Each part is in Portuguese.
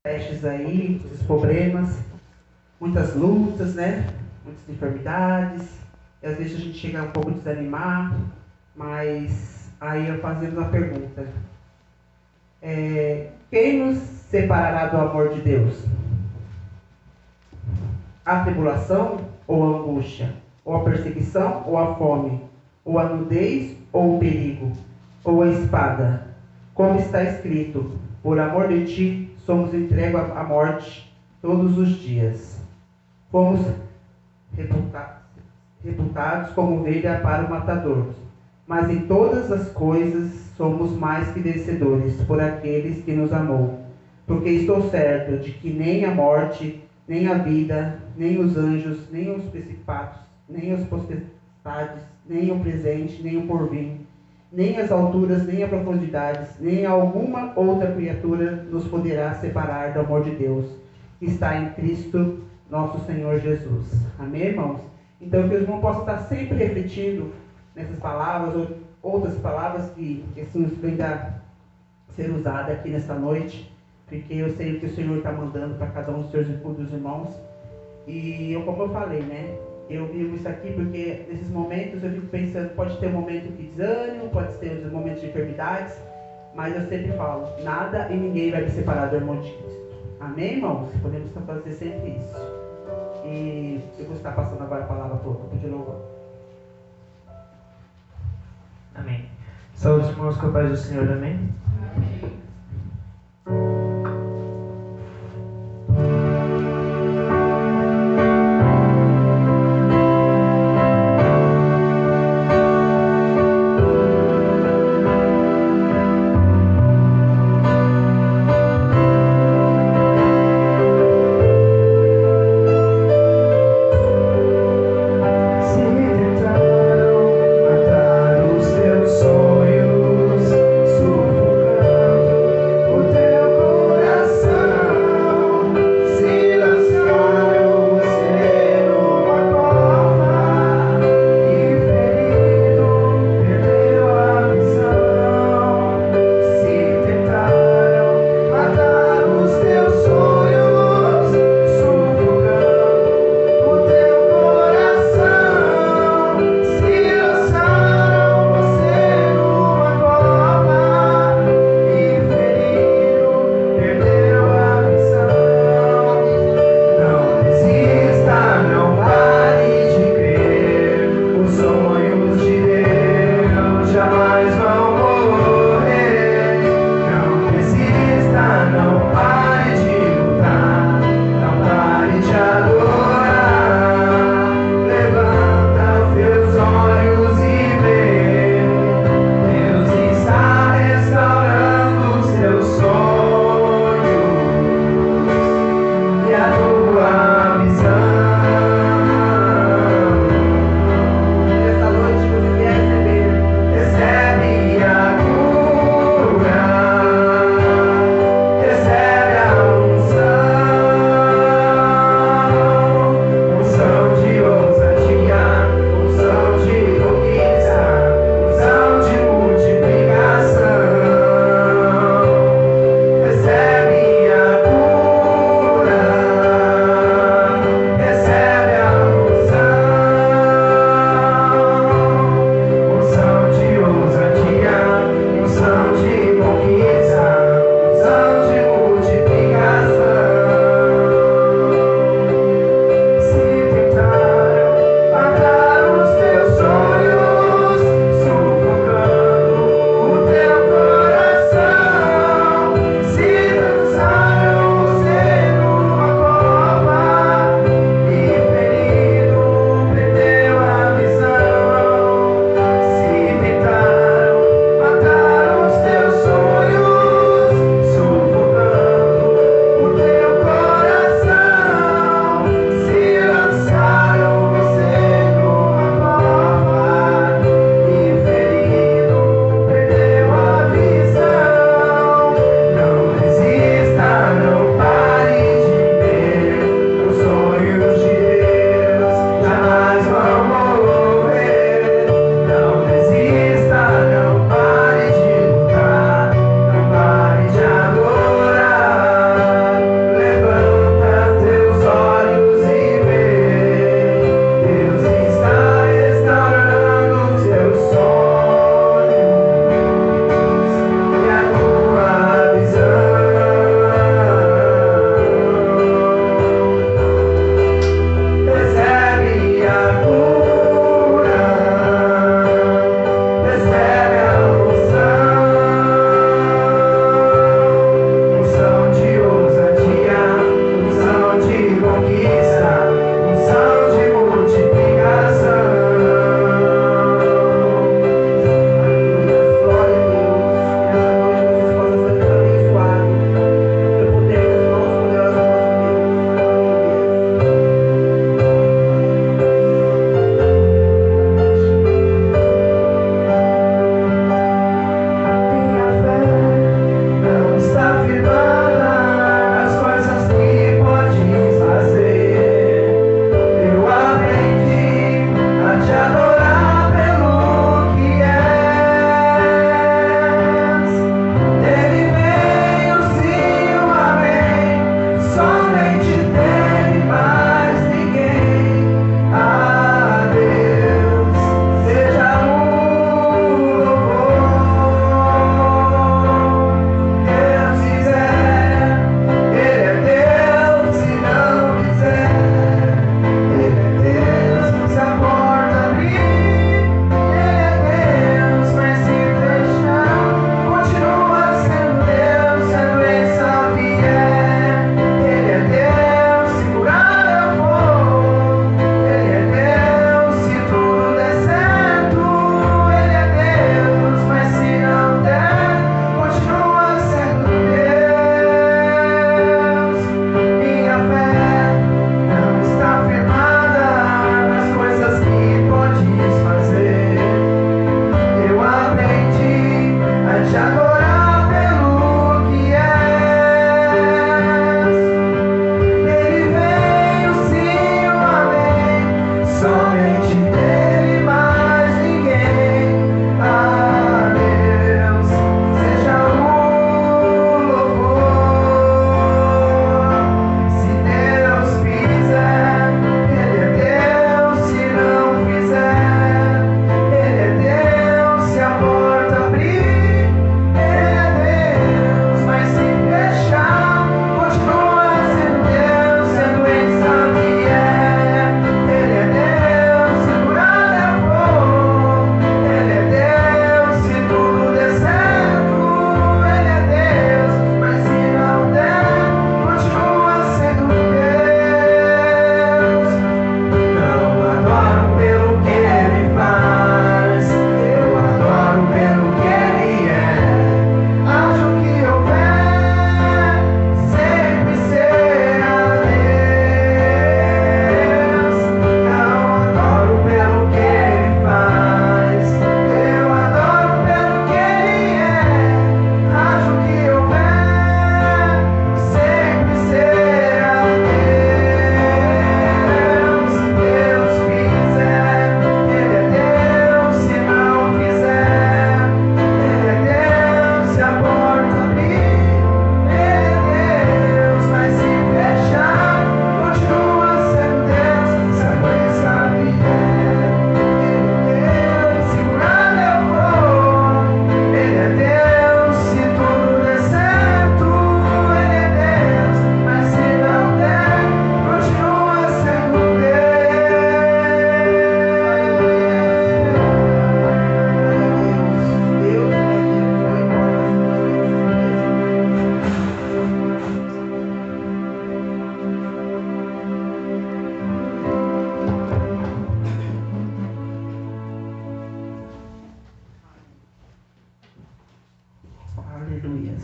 testes aí, muitos problemas, muitas lutas, né? Muitas enfermidades. E às vezes a gente chega um pouco a desanimar, mas aí eu fazendo uma pergunta. Quem nos separará do amor de Deus? A tribulação ou a angústia? Ou a perseguição ou a fome? Ou a nudez ou o perigo? Ou a espada? Como está escrito, por amor de ti somos entregues à morte todos os dias. Fomos reputados como ovelha para o matador. Mas em todas as coisas somos mais que vencedores por aqueles que nos amou. Porque estou certo de que nem a morte, nem a vida, nem os anjos, nem os principados, nem as potestades, nem o presente, nem o porvir, nem as alturas, nem as profundidades, nem alguma outra criatura nos poderá separar do amor de Deus, que está em Cristo, nosso Senhor Jesus. Amém, irmãos? Então, que os irmãos possam estar sempre refletindo nessas palavras, ou outras palavras que assim vem a ser usada aqui nesta noite, porque eu sei que o Senhor está mandando para cada um dos seus irmãos. E como eu falei, né? Eu vivo isso aqui porque nesses momentos eu fico pensando, pode ter um momento de desânimo, pode ter um momento de enfermidades, mas eu sempre falo, nada e ninguém vai me separar do amor de Cristo. Amém, irmãos? Podemos fazer sempre isso. E eu vou estar passando agora a palavra para o grupo de louvor. Amém. Saúde, irmãos, com a paz do Senhor. Amém. Amém. Se tentaram matar os teus sonhos, sufocar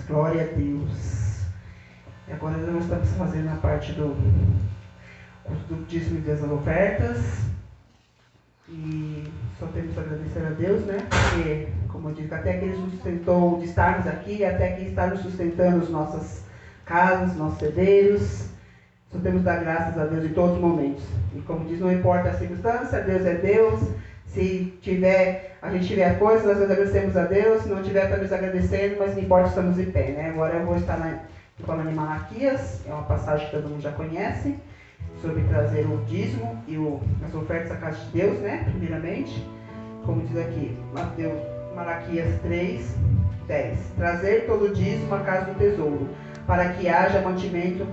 Glória a Deus. E agora nós estamos fazendo a parte do dízimo e das ofertas. E só temos a agradecer a Deus, né? Porque, como eu disse, até que Ele nos sustentou de estarmos aqui, até que está nos sustentando as nossas casas, nossos cedeiros. Só temos que dar graças a Deus em todos os momentos. E como diz, não importa a circunstância, Deus é Deus. Se a gente tiver coisas, nós agradecemos a Deus. Se não tiver, estamos agradecendo, mas não importa, estamos em pé, né? Agora eu vou estar falando em Malaquias, é uma passagem que todo mundo já conhece, sobre trazer o dízimo e as ofertas à casa de Deus, né? Primeiramente, como diz aqui, Malaquias 3, 10. Trazer todo o dízimo à casa do tesouro, para que haja mantimento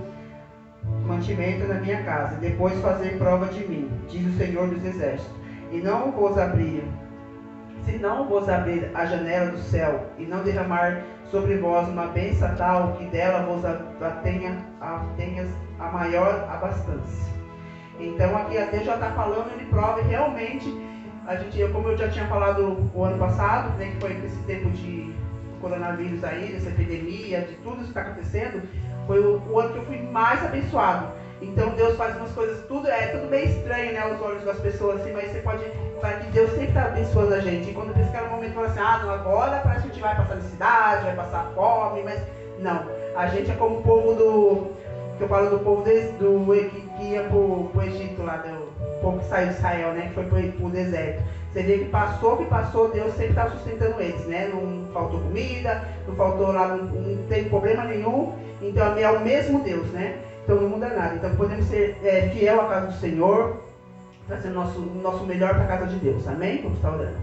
na minha casa, e depois fazer prova de mim, diz o Senhor dos Exércitos. Se não vos abrir a janela do céu, e não derramar sobre vós uma bênção tal, que dela vos tenhas a maior abastança. Então aqui a Deus já está falando, ele prova, e realmente, como eu já tinha falado o ano passado, né, que foi nesse tempo de coronavírus aí, dessa epidemia, de tudo isso que está acontecendo, foi o ano que eu fui mais abençoado. Então Deus faz umas coisas, tudo meio estranho, né, aos olhos das pessoas, assim, mas você pode falar que Deus sempre está abençoando a gente. E quando pensa que era um momento, fala assim, não, agora parece que a gente vai passar necessidade, vai passar fome, mas não. A gente é como o povo que eu falo do povo que ia pro Egito lá, o povo que saiu de Israel, né, que foi pro deserto. Você vê que passou, Deus sempre está sustentando eles, né? Não faltou comida, não faltou lá, não teve problema nenhum. Então é o mesmo Deus, né? Então não muda nada. Então podemos ser fiel à casa do Senhor, trazendo o nosso melhor para a casa de Deus. Amém? Vamos estar orando.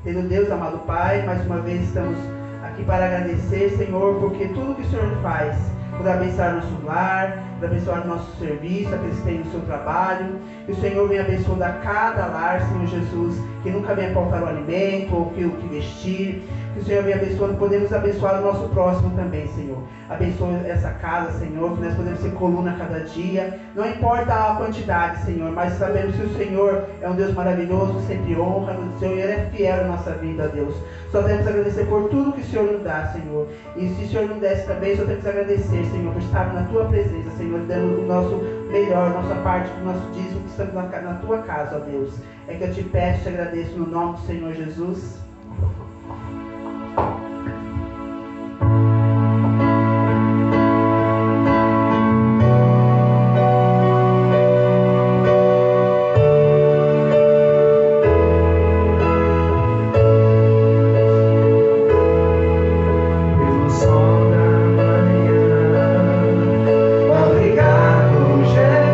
Tendo Deus, amado Pai, mais uma vez estamos aqui para agradecer, Senhor, porque tudo que o Senhor faz, por abençoar nosso lar, por abençoar o nosso serviço, aqueles que têm no seu trabalho. Que o Senhor venha abençoando a cada lar, Senhor Jesus, que nunca venha faltar o alimento ou o que vestir. Que o Senhor venha abençoando, podemos abençoar o nosso próximo também, Senhor. Abençoa essa casa, Senhor, que nós podemos ser coluna a cada dia. Não importa a quantidade, Senhor, mas sabemos que o Senhor é um Deus maravilhoso, sempre honra, o Senhor é fiel na nossa vida, Deus. Só temos que agradecer por tudo que o Senhor nos dá, Senhor. E se o Senhor não desse também, só temos que agradecer, Senhor, por estar na Tua presença, Senhor, dando o nosso melhor, nossa parte do nosso dízimo, que estamos na Tua casa, ó Deus. É que eu te peço, te agradeço no nome do Senhor Jesus. Obrigado, Jesus.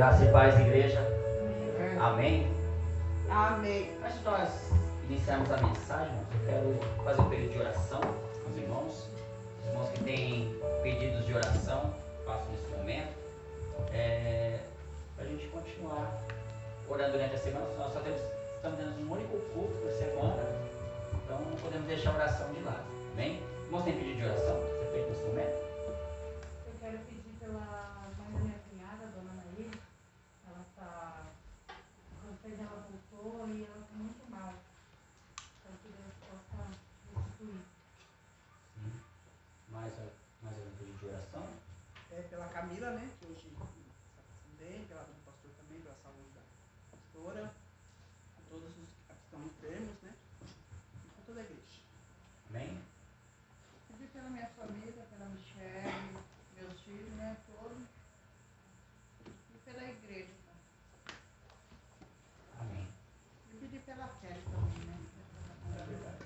Graça e paz, igreja. Amém. Amém. Amém. Antes de nós iniciarmos a mensagem, eu quero fazer um período de oração com os irmãos. Os irmãos que têm pedidos de oração, façam nesse momento. Para a gente continuar orando durante a semana. Nós só estamos tendo um único culto por semana, então não podemos deixar a oração de lado. Amém? Os irmãos têm pedido de oração? Você feito nesse momento? Eu quero pedir pela mãe da minha cunhada, a dona Anaí. Ela está. Quando fez, ela voltou e ela está muito mal. Então que Deus possa restituir. Sim. Mais algum pedido de oração? Pela Camila, né? Que hoje está passando bem, pela do pastor também, pela saúde da pastora, a todos os que estão enfermos, né? E para toda a igreja. Amém? Pedir pela minha família, pela Michelle, meus filhos, né? Todos. E pela igreja. Amém. E pedir pela fé também, né? É verdade.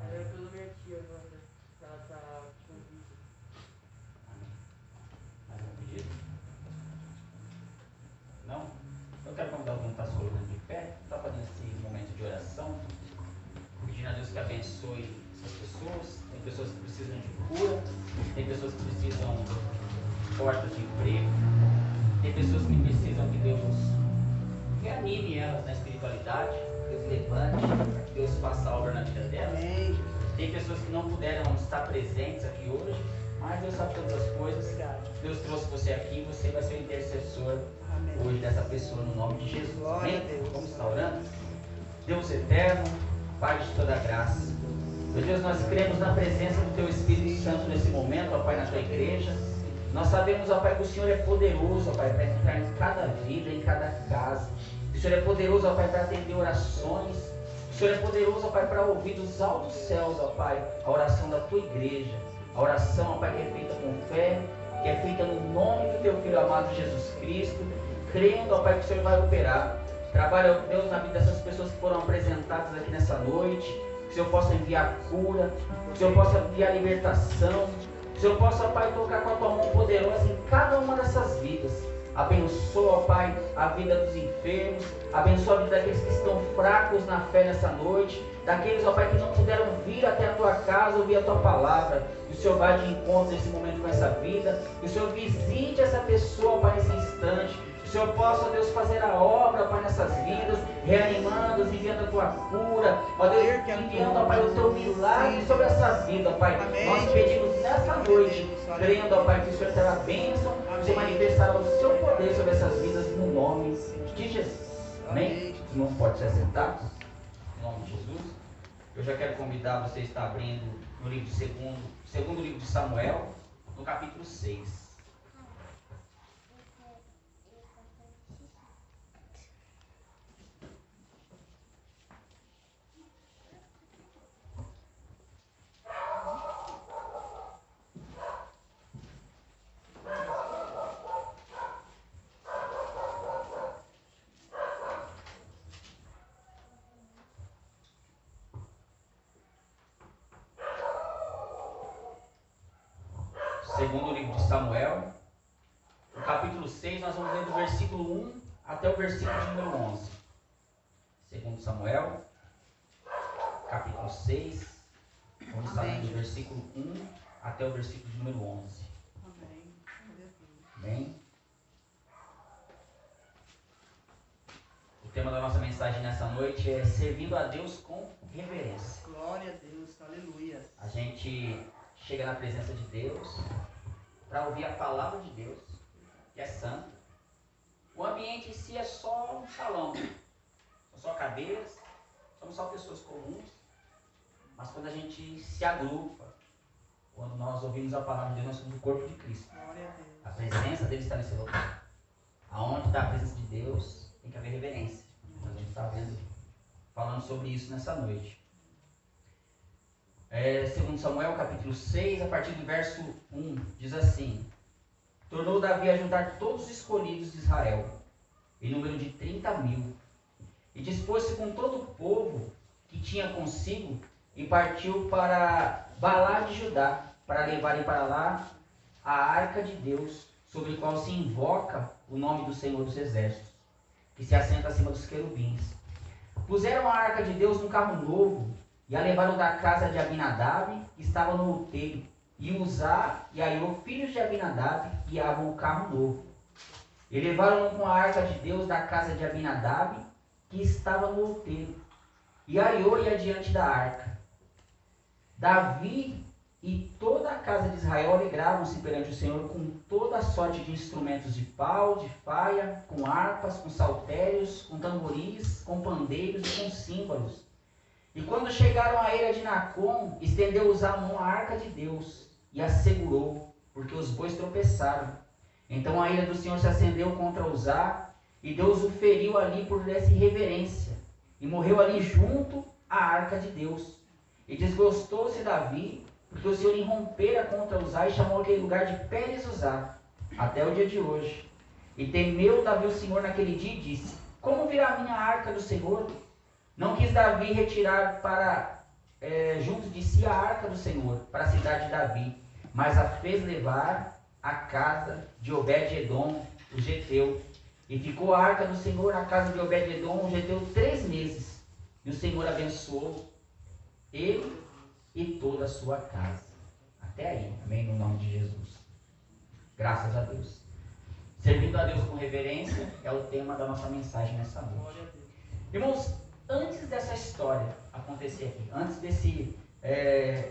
Eu pela minha tia agora, que ela tá com vida. Amém. Mais algum pedido? Não? Eu quero convidar alguém que está se colocando de pé, para fazer esse momento de oração, pedindo a Deus que abençoe essas pessoas. Tem pessoas que precisam de cura, tem pessoas que precisam de portas de emprego, tem pessoas que precisam que Deus reanime elas na espiritualidade, Deus levante, que Deus faça a obra na vida delas. Amém. Tem pessoas que não puderam estar presentes aqui hoje, mas Deus sabe todas as coisas. Deus trouxe você aqui, você vai ser o intercessor Amém. hoje dessa pessoa no nome de Jesus. Glória Amém? a Deus. Vamos estar orando? Deus eterno, Pai de toda graça. Meu Deus, nós cremos na presença do Teu Espírito Santo nesse momento, ó Pai, na Tua igreja. Nós sabemos, ó Pai, que o Senhor é poderoso, ó Pai, para entrar em cada vida, em cada casa. O Senhor é poderoso, ó Pai, para atender orações. O Senhor é poderoso, ó Pai, para ouvir dos altos céus, ó Pai, a oração da Tua igreja. A oração, ó Pai, que é feita com fé, que é feita no nome do Teu Filho amado Jesus Cristo, crendo, ó Pai, que o Senhor vai operar. Trabalha, ó Deus, na vida dessas pessoas que foram apresentadas aqui nessa noite. Que o Senhor possa enviar cura, que o Senhor possa enviar libertação, que o Senhor possa, Pai, tocar com a Tua mão poderosa em cada uma dessas vidas. Abençoa, ó Pai, a vida dos enfermos, abençoa a vida daqueles que estão fracos na fé nessa noite, daqueles, ó Pai, que não puderam vir até a Tua casa ouvir a Tua palavra. Que o Senhor vá de encontro nesse momento com essa vida, que o Senhor visite essa pessoa, ó Pai, nesse instante. Que o Senhor possa, ó Deus, fazer a obra, ó Pai, nessas vidas, reanimando, enviando a Tua cura, ó Deus, enviando, ó Pai, o Teu milagre sobre essa vida, ó Pai. Nós pedimos nessa noite, crendo, ó Pai, que o Senhor terá bênção, que o Senhor manifestará o Seu poder sobre essas vidas, no nome de Jesus. Amém? Os irmãos podem se assentar, em nome de Jesus. Eu já quero convidar você a estar abrindo no livro de segundo livro de Samuel, no capítulo 6. Segundo livro de Samuel, no capítulo 6, nós vamos ler do versículo 1 até o versículo de número 11. Segundo Samuel, capítulo 6, vamos estar lendo do versículo 1 até o versículo de número 11. Amém. Amém? O tema da nossa mensagem nessa noite é servindo a Deus com reverência. Glória a Deus. Aleluia. A gente chega na presença de Deus para ouvir a palavra de Deus, que é santa. O ambiente em si é só um salão, são só cadeiras, somos só pessoas comuns, mas quando a gente se agrupa, quando nós ouvimos a palavra de Deus, nós somos o corpo de Cristo. Glória a Deus. A presença dele está nesse lugar. Aonde está a presença de Deus, tem que haver reverência. A gente está falando sobre isso nessa noite. Segundo Samuel, capítulo 6, a partir do verso 1, diz assim: Tornou Davi a juntar todos os escolhidos de Israel, em número de 30.000, e dispôs-se com todo o povo que tinha consigo, e partiu para Balá de Judá, para levarem para lá a arca de Deus sobre o qual se invoca o nome do Senhor dos Exércitos, que se assenta acima dos querubins. Puseram a arca de Deus num carro novo e a levaram da casa de Abinadab, que estava no outeiro. E Uzá e Aiô, filhos de Abinadab, guiavam o carro novo. E levaram com a arca de Deus da casa de Abinadab, que estava no outeiro. E Aiô ia diante da arca. Davi e toda a casa de Israel alegravam-se perante o Senhor com toda a sorte de instrumentos de pau, de faia, com harpas, com saltérios, com tamboris, com pandeiros e com símbolos. E quando chegaram à eira de Nacon, estendeu Uzá a mão à arca de Deus e a segurou, porque os bois tropeçaram. Então a ira do Senhor se acendeu contra Uzá, e Deus o feriu ali por essa irreverência, e morreu ali junto à arca de Deus. E desgostou-se Davi, porque o Senhor irrompera contra Uzá e chamou aquele lugar de Pérez Uzá, até o dia de hoje. E temeu Davi o Senhor naquele dia e disse: como virá a minha arca do Senhor? Não quis Davi retirar junto de si a arca do Senhor, para a cidade de Davi, mas a fez levar à casa de Obed-edom, o geteu. E ficou a arca do Senhor na casa de Obed-edom, o geteu, 3 meses. E o Senhor abençoou ele e toda a sua casa. Até aí, amém, no nome de Jesus. Graças a Deus. Servindo a Deus com reverência é o tema da nossa mensagem nessa noite. Irmãos, antes dessa história acontecer aqui, antes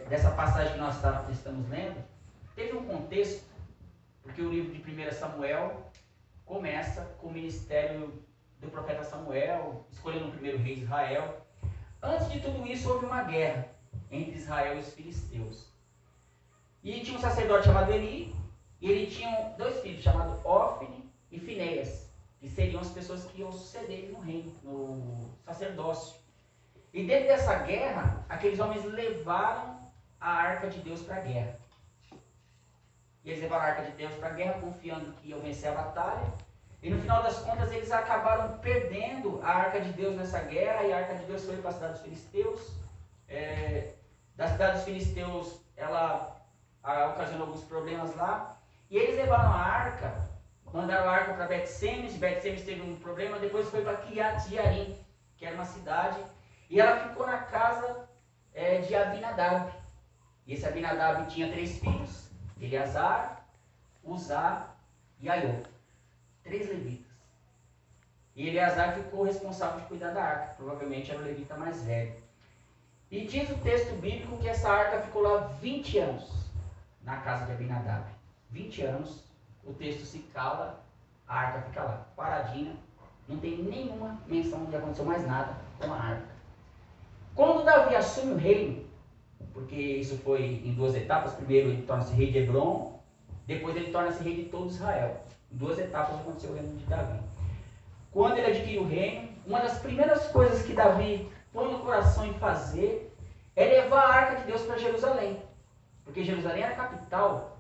dessa passagem que nós estamos lendo, teve um contexto, porque o livro de 1 Samuel começa com o ministério do profeta Samuel, escolhendo o primeiro rei de Israel. Antes de tudo isso, houve uma guerra entre Israel e os filisteus. E tinha um sacerdote chamado Eli, e ele tinha 2 filhos, chamados Ofni e Finéias, que seriam as pessoas que iam suceder ele no reino, no sacerdócio. E dentro dessa guerra, aqueles homens levaram a arca de Deus para a guerra. E eles levaram a arca de Deus para a guerra, confiando que iam vencer a batalha. E no final das contas, eles acabaram perdendo a arca de Deus nessa guerra, e a arca de Deus foi para a cidade dos filisteus. Da cidade dos filisteus, ela ocasionou alguns problemas lá. E eles levaram a arca, mandaram a arca para Bet-Semes. Bet-Semes teve um problema, depois foi para Kiriat-Jearim, que era uma cidade. E ela ficou na casa de Abinadab. E esse Abinadab tinha 3 filhos: Eleazar, Uzá e Aiô. 3 levitas. E Eleazar ficou responsável de cuidar da arca. Provavelmente era o levita mais velho. E diz o texto bíblico que essa arca ficou lá 20 anos na casa de Abinadab. 20 anos, o texto se cala, a arca fica lá, paradinha. Não tem nenhuma menção de aconteceu mais nada com a arca. Quando Davi assume o reino, porque isso foi em 2 etapas: primeiro ele torna-se rei de Hebron, depois ele torna-se rei de todo Israel. Em 2 etapas aconteceu o reino de Davi. Quando ele adquire o reino, uma das primeiras coisas que Davi põe no coração em fazer é levar a arca de Deus para Jerusalém. Porque Jerusalém era a capital,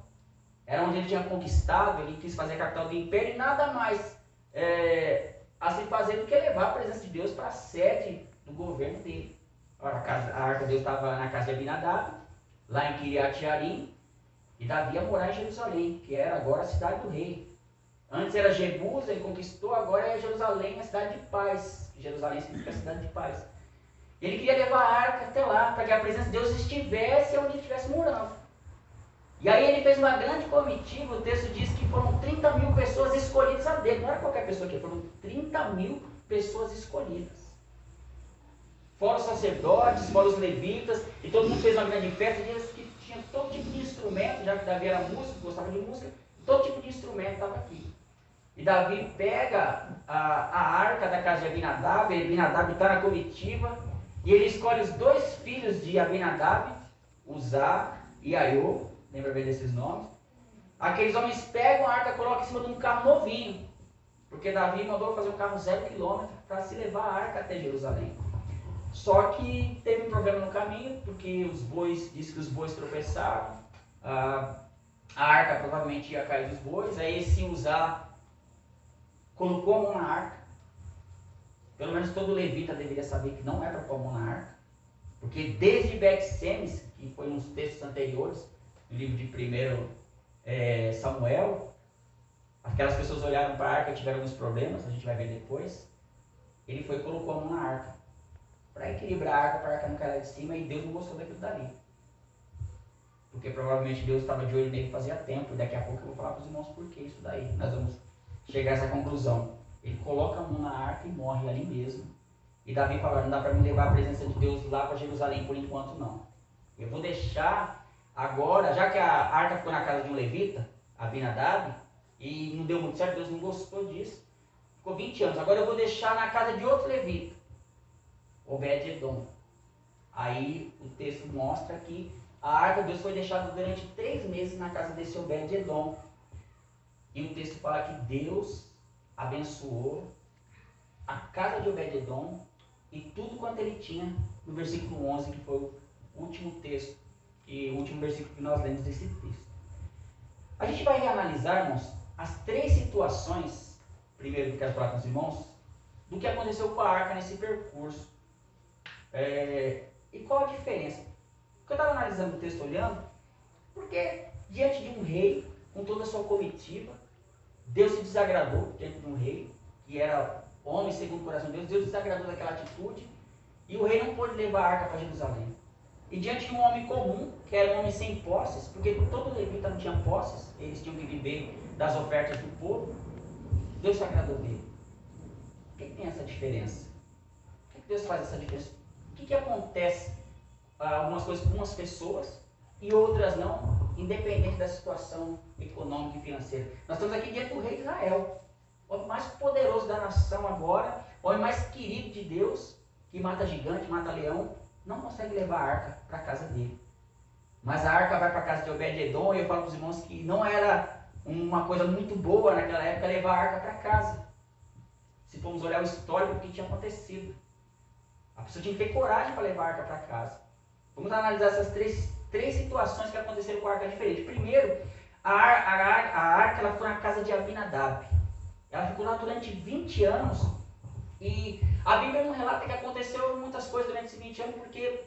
era onde ele tinha conquistado, ele quis fazer a capital do império, e nada mais a se fazer do que levar a presença de Deus para a sede do governo dele. Ora, a arca de Deus estava na casa de Abinadab, lá em Kiriat-Jearim, e Davi ia morar em Jerusalém, que era agora a cidade do rei. Antes era Jebus, ele conquistou, agora é Jerusalém, a cidade de paz. Jerusalém significa a cidade de paz. Ele queria levar a arca até lá, para que a presença de Deus estivesse onde ele estivesse morando. E aí ele fez uma grande comitiva. O texto diz que foram 30 mil pessoas escolhidas a dedo. Não era qualquer pessoa que foram 30 mil pessoas escolhidas. Fora os sacerdotes, fora os levitas, e todo mundo fez uma grande festa. E eles que tinham todo tipo de instrumento, já que Davi era músico, gostava de música, todo tipo de instrumento estava aqui. E Davi pega a arca da casa de Abinadab, e Abinadab está na comitiva, e ele escolhe os 2 filhos de Abinadab, Uzá e Aiô, lembra bem desses nomes? Aqueles homens pegam a arca e colocam em cima de um carro novinho, porque Davi mandou fazer um carro 0 km para se levar a arca até Jerusalém. Só que teve um problema no caminho, porque diz que os bois tropeçaram, a arca provavelmente ia cair dos bois. Aí esse Uzá colocou a mão na arca. Pelo menos todo levita deveria saber que não é para pôr a mão na arca, porque desde Bet-Semes, que foi uns textos anteriores, no livro de 1 Samuel, Aquelas pessoas olharam para a arca e tiveram alguns problemas, a gente vai ver depois. Ele foi e colocou a mão na arca, para equilibrar a arca, para a arca não cair lá de cima, e Deus não gostou daquilo dali. Porque provavelmente Deus estava de olho nele fazia tempo, e daqui a pouco eu vou falar para os irmãos por que isso daí. Nós vamos chegar a essa conclusão. Ele coloca a mão na arca e morre ali mesmo. E Davi fala, não dá para me levar a presença de Deus lá para Jerusalém por enquanto não. Eu vou deixar agora, já que a arca ficou na casa de um levita, Abinadab, e não deu muito certo, Deus não gostou disso. Ficou 20 anos. Agora eu vou deixar na casa de outro levita, Obed-Edom. Aí o texto mostra que a arca de Deus foi deixada durante 3 meses na casa desse Obed-Edom. E o texto fala que Deus abençoou a casa de Obed-Edom e tudo quanto ele tinha, no versículo 11, que foi o último texto, e o último versículo que nós lemos desse texto. A gente vai reanalisar, irmãos, as 3 situações, primeiro que eu quero falar com os irmãos, do que aconteceu com a arca nesse percurso. E qual a diferença? Porque eu estava analisando o texto, olhando, porque diante de um rei, com toda a sua comitiva, Deus se desagradou diante de um rei, que era homem segundo o coração de Deus, Deus desagradou daquela atitude, e o rei não pôde levar a arca para Jerusalém. E diante de um homem comum, que era um homem sem posses, porque todo levita não tinha posses, eles tinham que viver das ofertas do povo, Deus se agradou dele. Por que tem essa diferença? Por que Deus faz essa diferença? O que acontece? Algumas coisas com umas pessoas e outras não, independente da situação econômica e financeira. Nós estamos aqui diante do rei de Israel, o homem mais poderoso da nação agora, o homem mais querido de Deus, que mata gigante, mata leão, não consegue levar a arca para a casa dele. Mas a arca vai para a casa de Obed-Edom, e eu falo para os irmãos que não era uma coisa muito boa naquela época levar a arca para casa. Se formos olhar o histórico do que tinha acontecido, a pessoa tinha que ter coragem para levar a arca para casa. Vamos analisar essas três situações que aconteceram com a arca diferente. Primeiro, a arca ela foi na casa de Abinadab. Ela ficou lá durante 20 anos. E a Bíblia não relata que aconteceu muitas coisas durante esses 20 anos, porque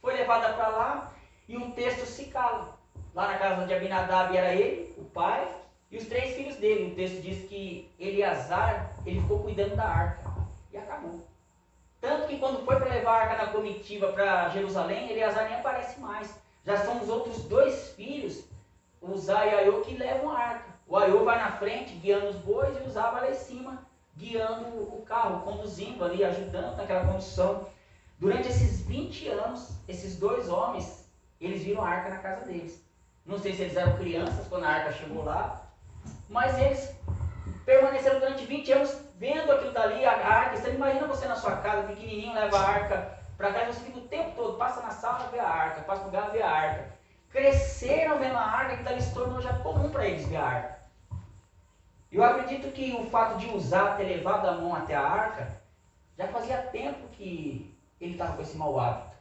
foi levada para lá e o texto se cala. Lá na casa de Abinadab era ele, o pai, e os 3 filhos dele. O texto diz que Eleazar, ele ficou cuidando da arca. E acabou. Tanto que quando foi para levar a arca da comitiva para Jerusalém, Eleazar nem aparece mais. Já são os outros 2 filhos, Uzá e Aiô, que levam a arca. O Aiô vai na frente, guiando os bois, e o Uzá vai lá em cima, guiando o carro, conduzindo ali, ajudando naquela condução. Durante esses 20 anos, esses 2 homens, eles viram a arca na casa deles. Não sei se eles eram crianças quando a arca chegou lá, mas eles permaneceram durante 20 anos vendo aquilo dali, a arca. Você imagina você na sua casa, pequenininho, leva a arca para casa, você fica o tempo todo, passa na sala, vê a arca, passa no lugar, vê a arca. Cresceram vendo a arca, que dali se tornou já comum para eles ver a arca. Eu acredito que o fato de Uzá ter levado a mão até a arca, já fazia tempo que ele estava com esse mau hábito.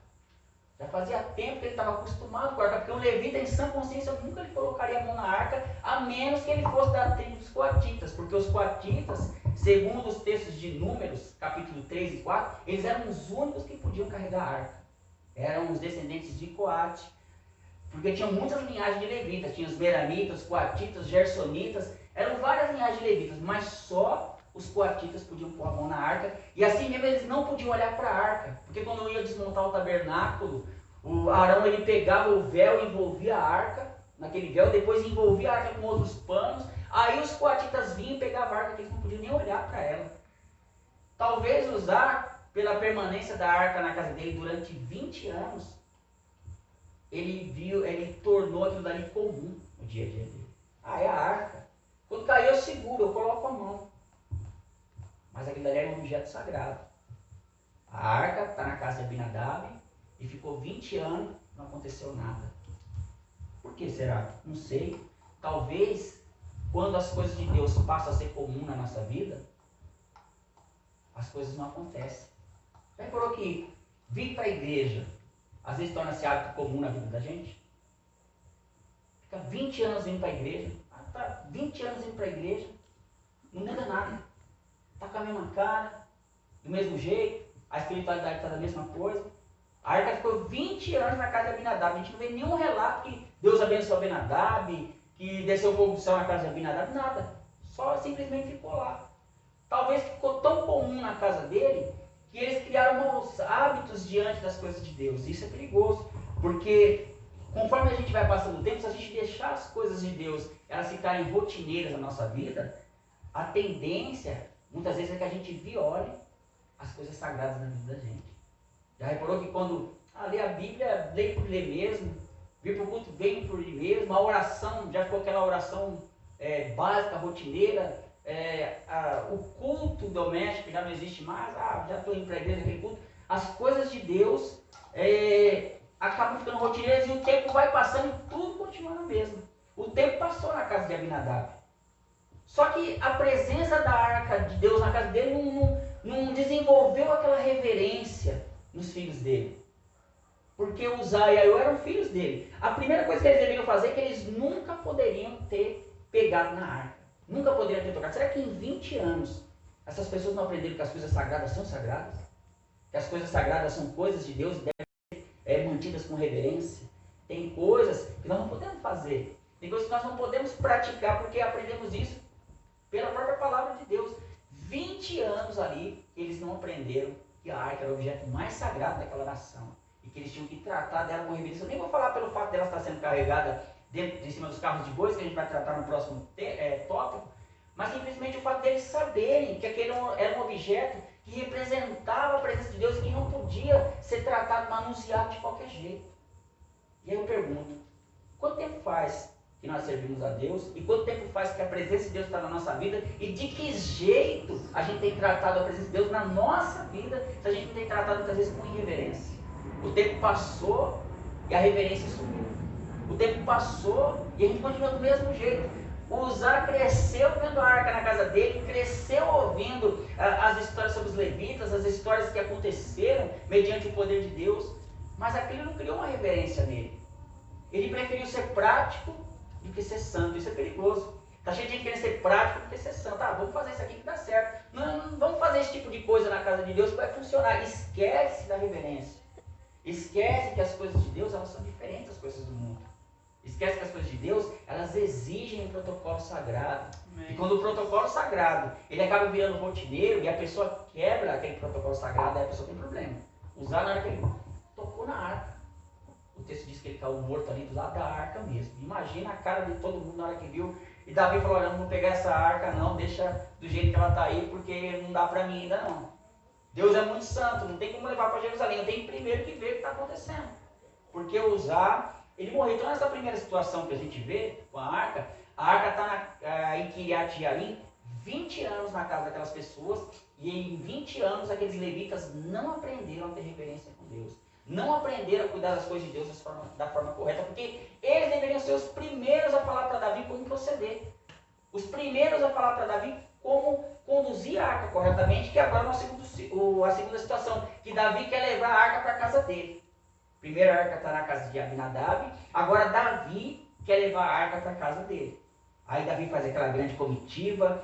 Já fazia tempo que ele estava acostumado com a arca, porque um levita em sã consciência nunca lhe colocaria a mão na arca, a menos que ele fosse da tribo dos coatitas, porque os coatitas, segundo os textos de Números, capítulo 3 e 4, eles eram os únicos que podiam carregar a arca. Eram os descendentes de Coate, porque tinham muitas linhagens de levitas, tinha os meramitas, os coatitas, os gersonitas, eram várias linhagens de levitas, mas só os coatitas podiam pôr a mão na arca, e assim mesmo eles não podiam olhar para a arca, porque quando ia desmontar o tabernáculo, o Arão ele pegava o véu e envolvia a arca naquele véu, depois envolvia a arca com outros panos, aí os coatitas vinham e pegavam a arca, que eles não podiam nem olhar para ela. Talvez Uzá, pela permanência da arca na casa dele durante 20 anos, ele tornou aquilo dali comum no dia a dia dele. É a arca. Quando caiu eu seguro, eu coloco a mão. Mas aquilo dali era um objeto sagrado. A arca está na casa de Abinadab e ficou 20 anos, não aconteceu nada. Por que será? Não sei. Talvez, quando as coisas de Deus passam a ser comum na nossa vida, as coisas não acontecem. Já reparou que vir para a igreja, às vezes torna-se hábito comum na vida da gente? Fica 20 anos indo para a igreja, está 20 anos indo para a igreja, não muda nada. Está com a mesma cara, do mesmo jeito, a espiritualidade está da mesma coisa. A arca ficou 20 anos na casa de Abinadab. A gente não vê nenhum relato que Deus abençoou Abinadab, que desceu fogo do céu na casa de Abinadab, nada. Só simplesmente ficou lá. Talvez ficou tão comum na casa dele que eles criaram maus hábitos diante das coisas de Deus. Isso é perigoso, porque conforme a gente vai passando o tempo, se a gente deixar as coisas de Deus elas ficarem rotineiras na nossa vida, a tendência, muitas vezes, é que a gente viole as coisas sagradas na vida da gente. Já reparou que quando lê a Bíblia, lê por ler mesmo, vir para o culto, vem por ler mesmo, a oração, já ficou aquela oração básica, rotineira, o culto doméstico já não existe mais, já estou indo para a igreja, aquele culto. As coisas de Deus acabam ficando rotineiras e o tempo vai passando e tudo continua na mesma. O tempo passou na casa de Abinadab. Só que a presença da arca de Deus na casa dele não desenvolveu aquela reverência nos filhos dele. Porque Uzá e Aiô eram filhos dele. A primeira coisa que eles deveriam fazer é que eles nunca poderiam ter pegado na arca. Nunca poderiam ter tocado. Será que em 20 anos essas pessoas não aprenderam que as coisas sagradas são sagradas? Que as coisas sagradas são coisas de Deus e devem ser mantidas com reverência? Tem coisas que nós não podemos fazer. Tem coisas que nós não podemos praticar porque aprendemos isso pela própria palavra de Deus. 20 anos ali, eles não aprenderam que a arca era o objeto mais sagrado daquela nação. E que eles tinham que tratar dela com reverência. Eu nem vou falar pelo fato dela estar sendo carregada em cima dos carros de bois, que a gente vai tratar no próximo tópico, mas simplesmente o fato deles saberem que aquele era um objeto que representava a presença de Deus e que não podia ser tratado, manuseado de qualquer jeito. E aí eu pergunto, quanto tempo faz que nós servimos a Deus e quanto tempo faz que a presença de Deus está na nossa vida e de que jeito a gente tem tratado a presença de Deus na nossa vida se a gente não tem tratado muitas vezes com irreverência? O tempo passou e a reverência sumiu. O tempo passou e a gente continua do mesmo jeito. O Uzá cresceu vendo a arca na casa dele, cresceu ouvindo as histórias sobre os levitas, as histórias que aconteceram mediante o poder de Deus, mas aquilo não criou uma reverência nele. Ele preferiu ser prático do que ser santo. Isso é perigoso. Está cheio de gente querendo ser prático do que ser santo. Vamos fazer isso aqui que dá certo. Não vamos fazer esse tipo de coisa na casa de Deus que vai funcionar. Esquece da reverência. Esquece que as coisas de Deus elas são diferentes das coisas do mundo. Esquece que as coisas de Deus elas exigem um protocolo sagrado. Amém. E quando o protocolo sagrado ele acaba virando rotineiro e a pessoa quebra aquele protocolo sagrado, aí a pessoa tem problema. Usar na hora que ele tocou na arca. O texto diz que ele caiu morto ali do lado da arca mesmo. Imagina a cara de todo mundo na hora que viu. E Davi falou, olha, não vou pegar essa arca não, deixa do jeito que ela está aí, porque não dá para mim ainda não. Deus é muito santo, não tem como levar para Jerusalém, eu tenho primeiro que ver o que está acontecendo. Porque Uzá, ele morreu. Então nessa primeira situação que a gente vê com a arca está em Kiriat Jearim, 20 anos na casa daquelas pessoas, e em 20 anos aqueles levitas não aprenderam a ter reverência com Deus. Não aprenderam a cuidar das coisas de Deus da forma correta, porque eles deveriam ser os primeiros a falar para Davi como proceder. Os primeiros a falar para Davi como conduzir a arca corretamente, que agora é a segunda situação, que Davi quer levar a arca para a casa dele. Primeiro a arca está na casa de Abinadab, agora Davi quer levar a arca para a casa dele. Aí Davi faz aquela grande comitiva,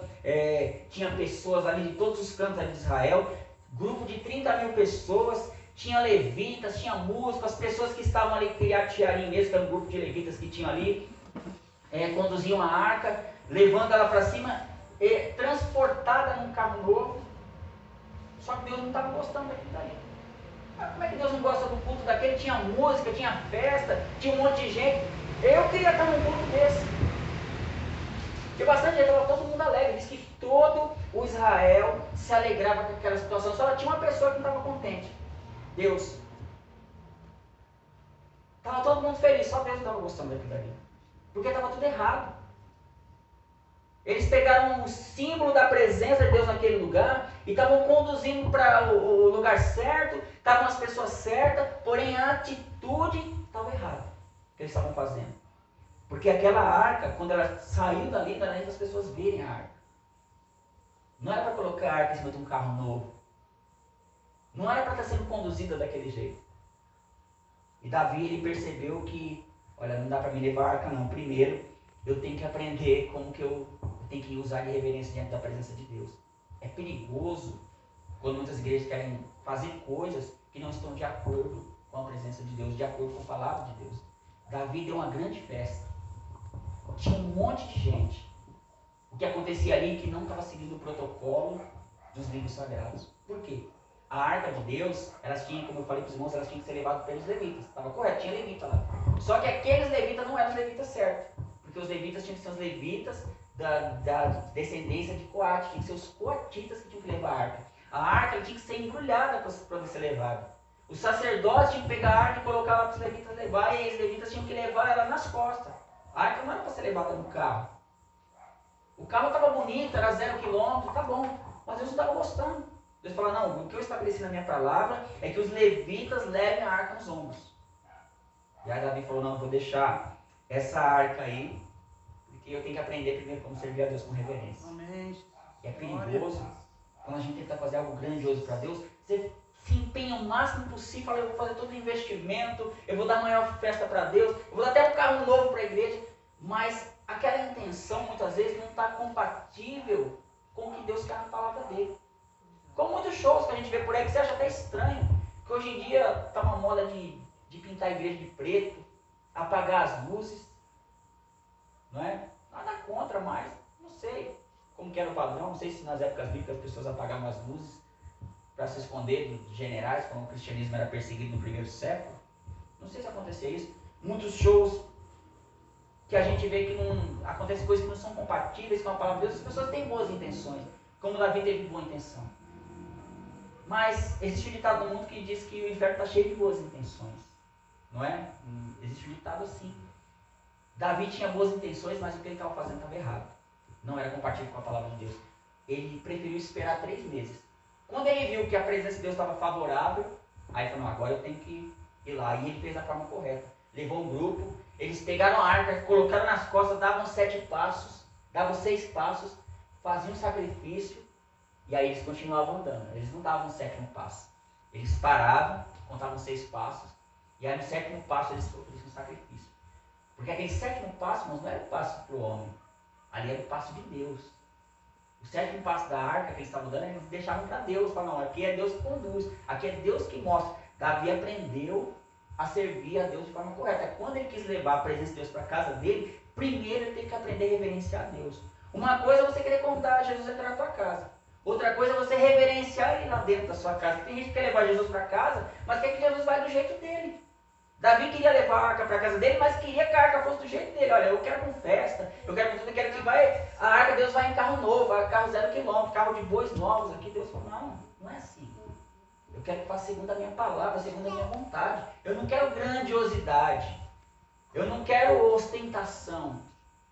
tinha pessoas ali de todos os cantos ali de Israel, grupo de 30 mil pessoas, tinha levitas, tinha músicos, as pessoas que estavam ali em Kiriat Jearim mesmo, que era um grupo de levitas que tinham ali, conduziam a arca, levando ela para cima, transportada num carro novo. Só que Deus não estava gostando daquilo daí. Mas como é que Deus não gosta do culto daquele? Tinha música, tinha festa, tinha um monte de gente. Eu queria estar num culto desse. Tinha bastante gente, estava todo mundo alegre. Diz que todo o Israel se alegrava com aquela situação. Só tinha uma pessoa que não estava contente. Deus. Estava todo mundo feliz, só Deus não estava gostando daquilo dali. Porque estava tudo errado. Eles pegaram o símbolo da presença de Deus naquele lugar e estavam conduzindo para o lugar certo, estavam as pessoas certas, porém a atitude estava errada que eles estavam fazendo. Porque aquela arca, quando ela saiu dali, não era nem para as pessoas verem a arca. Não era para colocar a arca em cima de um carro novo. Não era para estar sendo conduzida daquele jeito. E Davi, ele percebeu que, olha, não dá para me levar a arca não. Primeiro, eu tenho que aprender como que eu tenho que usar de reverência diante da presença de Deus. É perigoso quando muitas igrejas querem fazer coisas que não estão de acordo com a presença de Deus, de acordo com a palavra de Deus. Davi deu uma grande festa. Tinha um monte de gente. o que acontecia ali que não estava seguindo o protocolo dos livros sagrados. Por quê? A arca de Deus, elas tinham, como eu falei para os irmãos, elas tinham que ser levadas pelos levitas. Estava correto, tinha levita lá. Só que aqueles levitas não eram os levitas certos. Porque os levitas tinham que ser os levitas da descendência de Coate. Tinham que ser os coatitas que tinham que levar a arca. A arca ela tinha que ser embrulhada para poder ser levada. Os sacerdotes tinham que pegar a arca e colocar lá para os levitas levar. E os levitas tinham que levar ela nas costas. A arca não era para ser levada no carro. O carro estava bonito, era 0 km, tá bom. Mas Deus não estava gostando. Deus falou, não, o que eu estabeleci na minha palavra é que os levitas levem a arca nos ombros. E aí Davi falou, não, eu vou deixar essa arca aí, porque eu tenho que aprender primeiro como servir a Deus com reverência. Amém. E é perigoso, quando a gente tenta fazer algo grandioso para Deus, você se empenha o máximo possível, fala, eu vou fazer todo o investimento, eu vou dar a maior festa para Deus, eu vou dar até um carro novo para a igreja, mas aquela intenção muitas vezes não está compatível com o que Deus quer na palavra dele. Como muitos shows que a gente vê por aí que você acha até estranho, que hoje em dia está uma moda de pintar a igreja de preto, apagar as luzes, não é? Nada contra, mas não sei como que era o padrão, não sei se nas épocas bíblicas as pessoas apagavam as luzes para se esconder dos generais, quando o cristianismo era perseguido no primeiro século. Não sei se acontecia isso. Muitos shows que a gente vê que não acontecem coisas que não são compatíveis com a palavra de Deus, as pessoas têm boas intenções, como Davi teve boa intenção. Mas existe um ditado no mundo que diz que o inferno está cheio de boas intenções. Não é? Existe um ditado assim. Davi tinha boas intenções, mas o que ele estava fazendo estava errado. Não era compatível com a palavra de Deus. Ele preferiu esperar 3 meses. Quando ele viu que a presença de Deus estava favorável, aí ele falou, não, agora eu tenho que ir lá. E ele fez da forma correta. Levou um grupo, eles pegaram a arca, colocaram nas costas, davam 7 passos, davam 6 passos, faziam um sacrifício, e aí eles continuavam andando. Eles não davam o 7º passo. Eles paravam, contavam 6 passos, e aí no 7º passo eles ofereciam um sacrifício. Porque aquele 7º passo, mas não era o passo para o homem. Ali era o passo de Deus. O 7º passo da arca que eles estavam dando, eles deixavam para Deus. Falaram, não, aqui é Deus que conduz, aqui é Deus que mostra. Davi aprendeu a servir a Deus de forma correta. Quando ele quis levar a presença de Deus para a casa dele, primeiro ele teve que aprender a reverenciar a Deus. Uma coisa é você querer convidar Jesus a entrar na tua casa. Outra coisa é você reverenciar ele lá dentro da sua casa. Tem gente que quer levar Jesus para casa, mas quer que Jesus vá do jeito dele. Davi queria levar a arca para a casa dele, mas queria que a arca fosse do jeito dele. Olha, eu quero com festa, eu quero que a arca Deus vai em carro novo, carro 0 km, carro de bois novos. Aqui Deus falou, não é assim. Eu quero que faça segundo a minha palavra, segundo a minha vontade. Eu não quero grandiosidade. Eu não quero ostentação.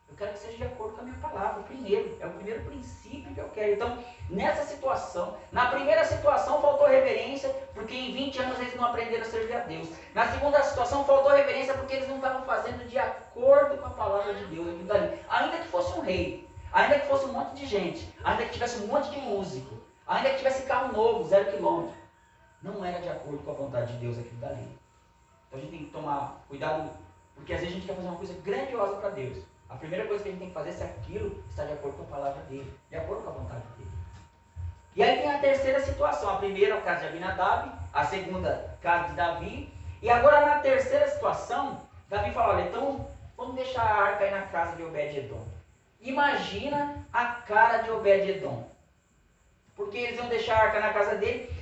Eu quero que seja de acordo com a minha palavra, primeiro. É o primeiro princípio que eu quero. Então, nessa situação, na primeira situação faltou reverência, porque em 20 anos eles não aprenderam a servir a Deus. Na segunda situação faltou reverência, porque eles não estavam fazendo de acordo com a palavra de Deus. Aquilo dali. Ainda que fosse um rei, ainda que fosse um monte de gente, ainda que tivesse um monte de músico, ainda que tivesse carro novo, 0 km, não era de acordo com a vontade de Deus aquilo dali. Então a gente tem que tomar cuidado, porque às vezes a gente quer fazer uma coisa grandiosa para Deus. A primeira coisa que a gente tem que fazer é se aquilo está de acordo com a palavra dele, de acordo com a vontade dele. E aí tem a terceira situação. A primeira, o caso de Abinadab. A segunda, o caso de Davi. E agora na terceira situação, Davi fala, olha, então vamos deixar a arca aí na casa de Obed-Edom. Imagina a cara de Obed-Edom. Porque eles iam deixar a arca na casa dele.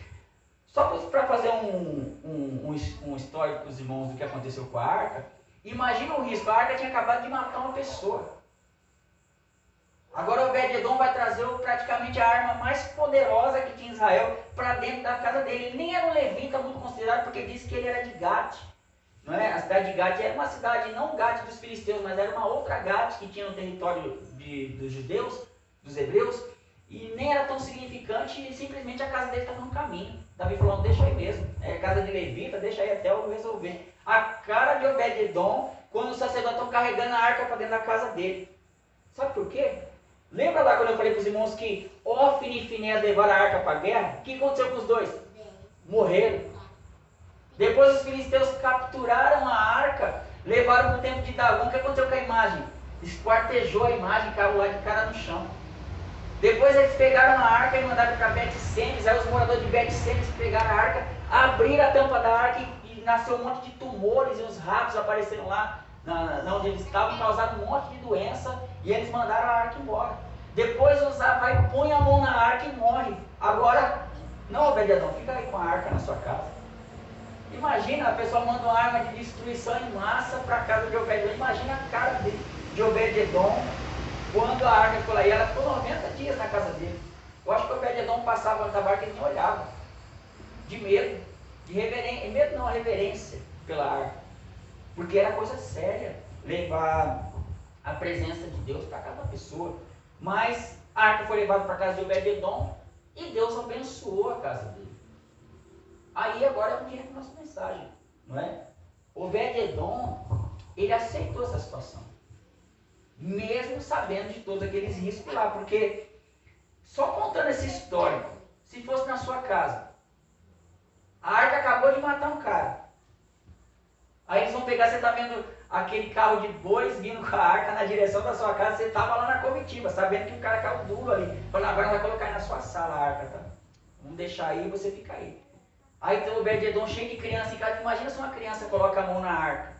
Só para fazer um histórico para os irmãos do que aconteceu com a arca. Imagina o risco, a arca tinha acabado de matar uma pessoa. Agora Obed-Edom vai trazer praticamente a arma mais poderosa que tinha em Israel para dentro da casa dele. Ele nem era um levita muito considerado, porque disse que ele era de Gate. Não é? A cidade de Gate era uma cidade, não Gate dos filisteus, mas era uma outra Gate que tinha no território dos judeus, dos hebreus, e nem era tão significante, e simplesmente a casa dele estava no caminho. Davi falou, deixa aí mesmo, é casa de levita, deixa aí até eu resolver. A cara de Obed-Edom, quando os sacerdotes estão carregando a arca para dentro da casa dele. Sabe por quê? Lembra lá quando eu falei para os irmãos que Ofni e Finéias levaram a arca para a guerra? O que aconteceu com os dois? Morreram. Depois os filisteus capturaram a arca, levaram para o templo de Dagon. O que aconteceu com a imagem? Esquartejou a imagem, caiu lá de cara no chão. Depois eles pegaram a arca e mandaram para Bet-Semes. Aí os moradores de Bet-Semes pegaram a arca, abriram a tampa da arca e nasceu um monte de tumores, e os ratos apareceram lá onde eles estavam, causaram um monte de doença, e eles mandaram a arca embora. Depois Uzá vai, põe a mão na arca e morre. Agora, não, Obed-Edom, fica aí com a arca na sua casa. Imagina, a pessoa manda uma arma de destruição em massa para a casa de Obed-Edom. Imagina a cara de Obed-Edom quando a arca ficou lá. E ela ficou 90 dias na casa dele. Eu acho que Obed-Edom passava na arca e nem olhava. De medo, de reverência. Medo não, reverência pela arca. Porque era coisa séria levar a presença de Deus para cada pessoa. Mas a arca foi levada para a casa de Obed-Edom e Deus abençoou a casa dele. Aí agora é onde entra a nossa mensagem, não é? Obed-Edom, ele aceitou essa situação, mesmo sabendo de todos aqueles riscos lá, porque só contando esse histórico, se fosse na sua casa, a arca acabou de matar um cara, aí eles vão pegar, você está vendo aquele carro de bois vindo com a arca na direção da sua casa, você estava lá na comitiva, sabendo que o cara caiu duro ali, falando, agora vai colocar aí na sua sala a arca, tá? Vamos deixar aí e você fica aí. Aí tem o Obed-Edom cheio de criança em casa. Imagina se uma criança coloca a mão na arca.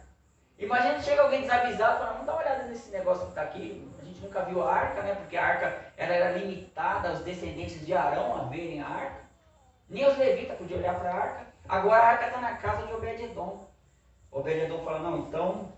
Imagina se chega alguém desavisado e fala, vamos dar uma olhada nesse negócio que está aqui. A gente nunca viu a arca, né? Porque a arca ela era limitada aos descendentes de Arão a verem a arca. Nem os levitas podiam olhar para a arca. Agora a arca está na casa de Obed-Edom. Obed-Edom fala, não, então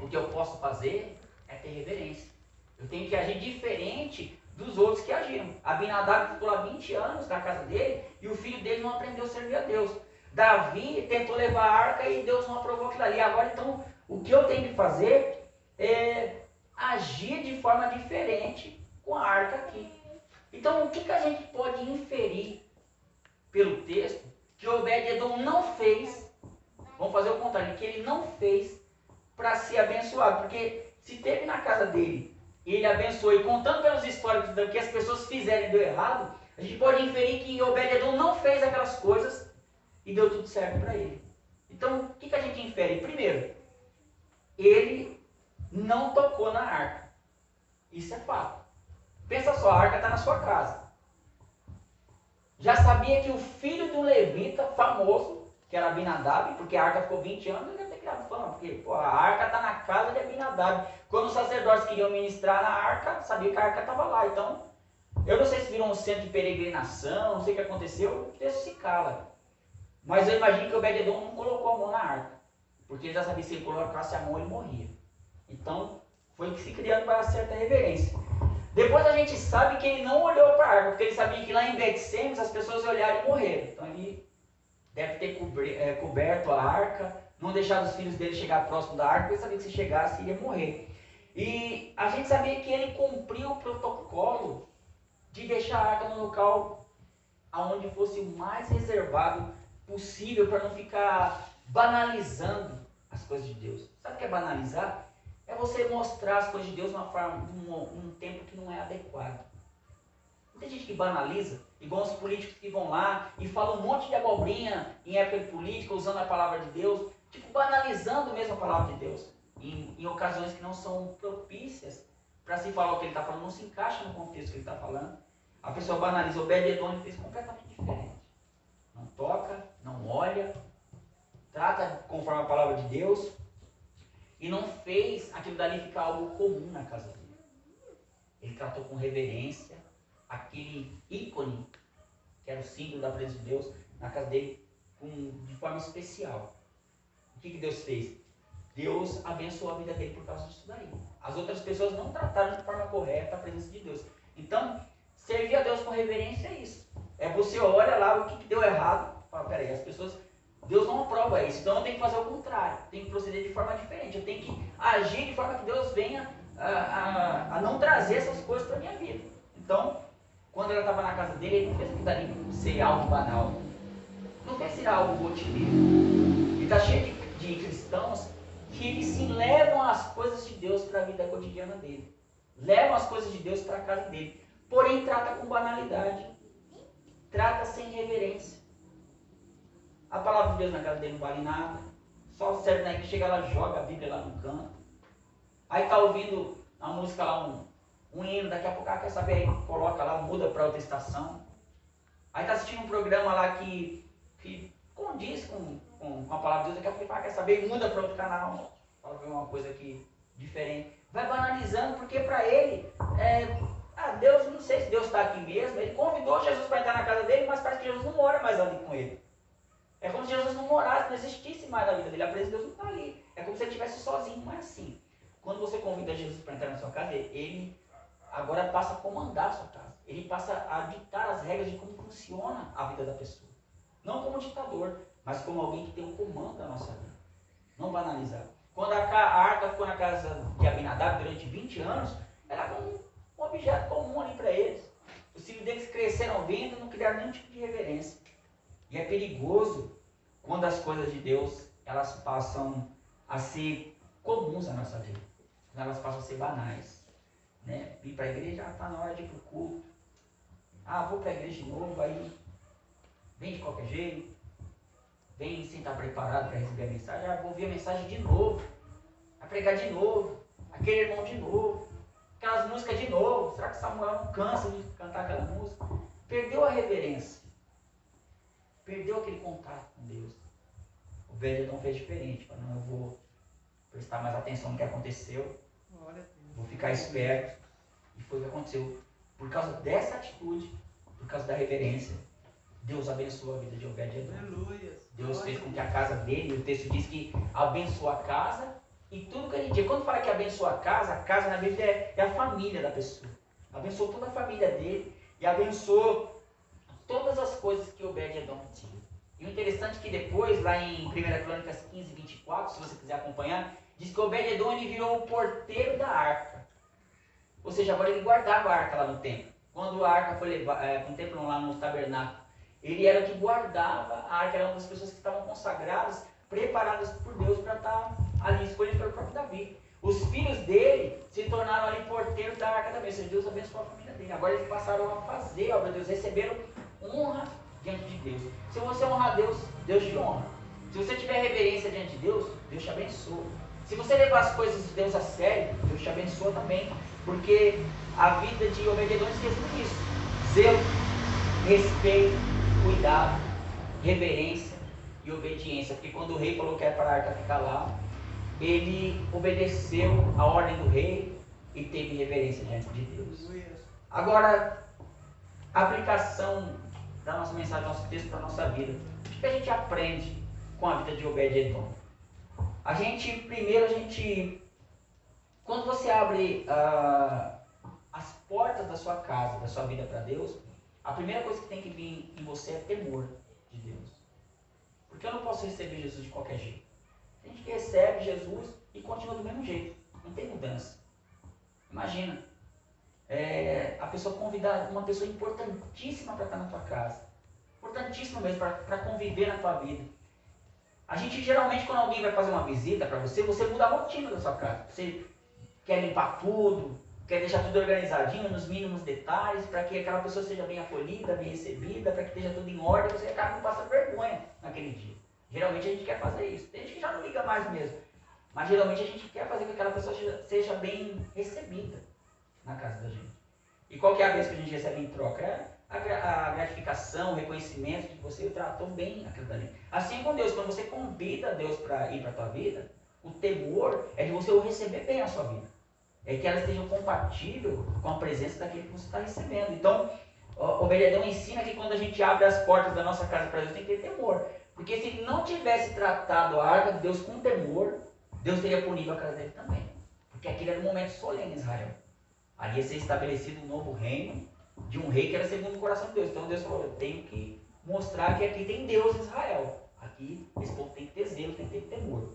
o que eu posso fazer é ter reverência. Eu tenho que agir diferente dos outros que agiram. Abinadab ficou lá 20 anos na casa dele e o filho dele não aprendeu a servir a Deus. Davi tentou levar a arca e Deus não aprovou aquilo ali. Agora então, o que eu tenho que fazer é agir de forma diferente com a arca aqui. Então, o que a gente pode inferir pelo texto que Obed-Edom não fez, vamos fazer o contrário, que ele não fez para ser abençoado, porque se teve na casa dele e ele abençoou, e contando pelos históricos do que as pessoas fizeram e deu errado, a gente pode inferir que Obed-Edom não fez aquelas coisas e deu tudo certo para ele. Então, o que a gente infere? Primeiro, ele não tocou na arca. Isso é fato. Pensa só, a arca está na sua casa. Já sabia que o filho de um levita famoso, que era Abinadab, porque a arca ficou 20 anos, ele deve ter criado fama, porque a arca está na casa de Abinadab. Quando os sacerdotes queriam ministrar na arca, sabia que a arca estava lá. Então, eu não sei se virou um centro de peregrinação, não sei o que aconteceu, o texto se cala. Mas eu imagino que Obed-Edom não colocou a mão na arca, porque ele já sabia que se ele colocasse a mão, ele morria. Então, foi que se criando para certa reverência. Depois a gente sabe que ele não olhou para a arca, porque ele sabia que lá em Bet-Semes as pessoas olharam e morreram. Então ele deve ter coberto a arca, não deixado os filhos dele chegar próximo da arca, porque ele sabia que se chegasse ia morrer. E a gente sabia que ele cumpriu o protocolo de deixar a arca no local onde fosse o mais reservado possível, para não ficar banalizando as coisas de Deus. Sabe o que é banalizar? É você mostrar as coisas de Deus num tempo que não é adequado. Tem gente que banaliza, igual os políticos que vão lá e falam um monte de abobrinha em época de política, usando a palavra de Deus, tipo banalizando mesmo a palavra de Deus, em ocasiões que não são propícias para se falar o que ele está falando, não se encaixa no contexto que ele está falando. A pessoa banaliza. Obed-Edom fez completamente diferente. Não toca, não olha, trata conforme a palavra de Deus. E não fez aquilo dali ficar algo comum na casa dele. Ele tratou com reverência aquele ícone, que era o símbolo da presença de Deus, na casa dele, de forma especial. O que Deus fez? Deus abençoou a vida dele por causa disso daí. As outras pessoas não trataram de forma correta a presença de Deus. Então, servir a Deus com reverência é isso. É você olha lá o que deu errado, fala, peraí, as pessoas... Deus não aprova isso, então eu tenho que fazer o contrário, eu tenho que proceder de forma diferente, eu tenho que agir de forma que Deus venha a não trazer essas coisas para a minha vida. Então, quando ela estava na casa dele, ele não fez aquilo dali ser algo banal, não fez ser algo rotineiro. E está cheio de cristãos que eles sim levam as coisas de Deus para a vida cotidiana dele, levam as coisas de Deus para a casa dele, porém trata com banalidade, trata sem reverência. A palavra de Deus na casa dele não vale nada. Só serve daí que chega lá, joga a Bíblia lá no canto. Aí está ouvindo a música lá, um hino, daqui a pouco quer saber, aí coloca lá, muda para outra estação. Aí está assistindo um programa lá que condiz com a palavra de Deus, daqui a pouco quer saber, muda para outro canal. Para ver uma coisa aqui diferente. Vai banalizando, porque para ele Deus, não sei se Deus está aqui mesmo. Ele convidou Jesus para entrar na casa dele, mas parece que Jesus não mora mais ali com ele. É como se Jesus não morasse, não existisse mais na vida dele. A presença de Deus não está ali. É como se ele estivesse sozinho, não é assim. Quando você convida Jesus para entrar na sua casa, ele agora passa a comandar a sua casa. Ele passa a ditar as regras de como funciona a vida da pessoa. Não como ditador, mas como alguém que tem o comando da nossa vida. Não banalizar. Quando a arca ficou na casa de Abinadab durante 20 anos, era como um objeto comum ali para eles. Os filhos deles cresceram vendo e não criaram nenhum tipo de reverência. E é perigoso quando as coisas de Deus elas passam a ser comuns na nossa vida. Quando elas passam a ser banais. Né? Ir para a igreja, está na hora de ir para o culto. Vou para a igreja de novo, aí vem de qualquer jeito. Vem sem estar preparado para receber a mensagem. Vou ouvir a mensagem de novo. Vai pregar de novo. Aquele irmão de novo. Aquelas músicas de novo. Será que Samuel não cansa de cantar aquela música? Perdeu a reverência. Perdeu aquele contato com Deus. O Obed-Edom fez diferente. Não, eu vou prestar mais atenção no que aconteceu. Vou ficar esperto. E foi o que aconteceu. Por causa dessa atitude, por causa da reverência, Deus abençoou a vida de Obed-Edom. Deus fez com que a casa dele, o texto diz que abençoou a casa e tudo que ele tinha. Quando fala que abençoou a casa na Bíblia é a família da pessoa. Abençoou toda a família dele e abençoou todas as coisas que Obed-Edom tinha. E o interessante é que depois, lá em 1 Crônicas 15, 24, se você quiser acompanhar, diz que Obed-Edom ele virou o porteiro da arca. Ou seja, agora ele guardava a arca lá no templo. Quando a arca foi levada, no templo não, lá no tabernáculo, ele era o que guardava a arca, era uma das pessoas que estavam consagradas, preparadas por Deus para estar ali, escolhidas pelo próprio Davi. Os filhos dele se tornaram ali porteiros da arca da bênção. Deus abençoou a família dele. Agora eles passaram a fazer a obra de Deus, receberam honra diante de Deus. Se você honrar Deus, Deus te honra. Se você tiver reverência diante de Deus, Deus te abençoa. Se você levar as coisas de Deus a sério, Deus te abençoa também. Porque a vida de Obed-Edom se resume nisso: zelo, respeito, cuidado, reverência e obediência. Porque quando o rei falou que era para a arca ficar lá, ele obedeceu a ordem do rei e teve reverência diante de Deus. Agora, a aplicação da nossa mensagem, do nosso texto para a nossa vida. O que a gente aprende com a vida de Obed-Edom? Quando você abre as portas da sua casa, da sua vida para Deus, a primeira coisa que tem que vir em você é temor de Deus. Porque eu não posso receber Jesus de qualquer jeito. Tem gente que recebe Jesus e continua do mesmo jeito. Não tem mudança. Imagina, a pessoa convidar uma pessoa importantíssima para estar na tua casa. Importantíssima mesmo, para conviver na tua vida. A gente geralmente, quando alguém vai fazer uma visita para você, você muda a rotina da sua casa. Você quer limpar tudo, quer deixar tudo organizadinho, nos mínimos detalhes, para que aquela pessoa seja bem acolhida, bem recebida, para que esteja tudo em ordem, você acaba não passando vergonha naquele dia. Geralmente a gente quer fazer isso. Tem gente que já não liga mais mesmo. Mas geralmente a gente quer fazer com que aquela pessoa seja bem recebida na casa da gente. E qual que é a vez que a gente recebe em troca? A gratificação, o reconhecimento de que você tratou bem aquilo dali. Assim com Deus, quando você convida Deus para ir para a tua vida, o temor é de você o receber bem na sua vida. É que ela esteja compatível com a presença daquele que você está recebendo. Então, o Obed-Edom ensina que quando a gente abre as portas da nossa casa para Deus, tem que ter temor. Porque se ele não tivesse tratado a arca de Deus com temor, Deus teria punido a casa dele também. Porque aquele era um momento solene em Israel. Ali ia ser estabelecido um novo reino, de um rei que era segundo o coração de Deus. Então Deus falou: eu tenho que mostrar que aqui tem Deus em Israel. Aqui esse povo tem que ter zelo, tem que ter temor.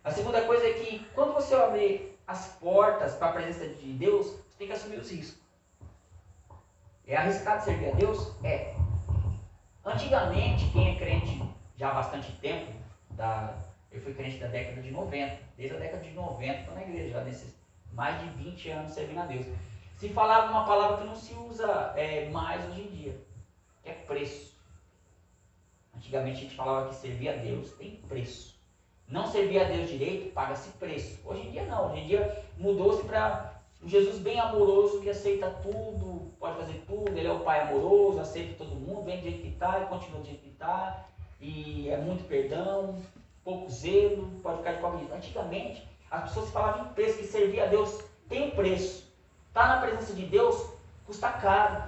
A segunda coisa é que quando você abre as portas para a presença de Deus, você tem que assumir os riscos. É arriscado servir a Deus? É. Antigamente, quem é crente já há bastante tempo, eu fui crente da década de 90, desde a década de 90 estou na igreja, já nesses mais de 20 anos servindo a Deus. Se falava uma palavra que não se usa mais hoje em dia, que é preço. Antigamente a gente falava que servir a Deus tem preço. Não servir a Deus direito, paga-se preço. Hoje em dia não, hoje em dia mudou-se para um Jesus bem amoroso, que aceita tudo, pode fazer tudo, ele é o Pai amoroso, aceita todo mundo, vem do jeito que está e continua do jeito que está, e é muito perdão, pouco zelo, pode ficar de qualquer jeito. Antigamente as pessoas falavam em preço, que servir a Deus tem um preço. Está na presença de Deus Custa caro.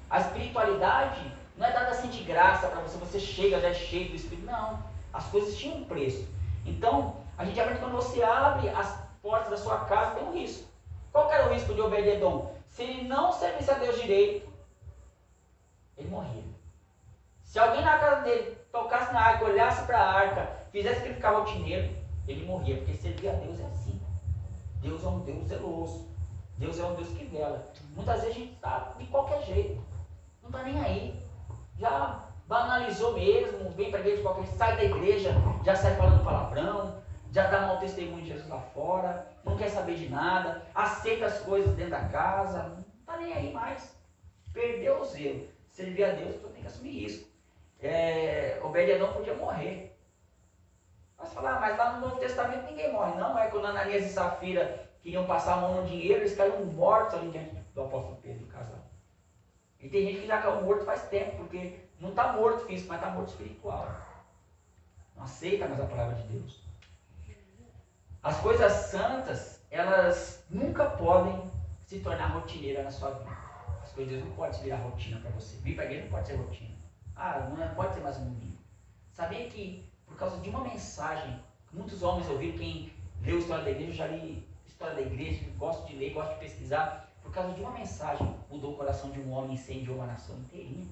A espiritualidade não é dada assim de graça para você. Você chega já é cheio do Espírito. Não. As coisas tinham um preço. Então, a gente aprende que quando você abre as portas da sua casa, tem um risco. Qual que era o risco de Obed-Edom? Se ele não servisse a Deus direito, ele morria. Se alguém na casa dele tocasse na arca, olhasse para a arca, fizesse que ele ficava rotineiro, ele morria, porque servir a Deus é assim. Deus é um Deus zeloso. Deus é um Deus que vela. Muitas vezes a gente está de qualquer jeito. Não está nem aí. Já banalizou mesmo, vem para a igreja de qualquer jeito, sai da igreja, já sai falando palavrão, já dá mau testemunho de Jesus lá fora, não quer saber de nada, aceita as coisas dentro da casa, não está nem aí mais. Perdeu o zelo. Servir a Deus, então tem que assumir isso. Obed-Edom podia morrer. Mas falar, mas lá no Novo Testamento ninguém morre. Não, é quando Ananias e Safira queriam passar a mão no dinheiro, eles caíram mortos ali diante do apóstolo Pedro, do casal. E tem gente que já caiu morto faz tempo, porque não está morto físico, mas está morto espiritual. Não aceita mais a palavra de Deus. As coisas santas, elas nunca podem se tornar rotineira na sua vida. As coisas de Deus não podem virar rotina para você. Vir para a igreja não pode ser rotina. Não pode ser mais um domingo. Sabia que, por causa de uma mensagem, muitos homens ouviram, quem leu a história da igreja, eu já li a história da igreja, gosto de ler, gosto de pesquisar, por causa de uma mensagem, mudou o coração de um homem e incendiou uma nação inteirinha.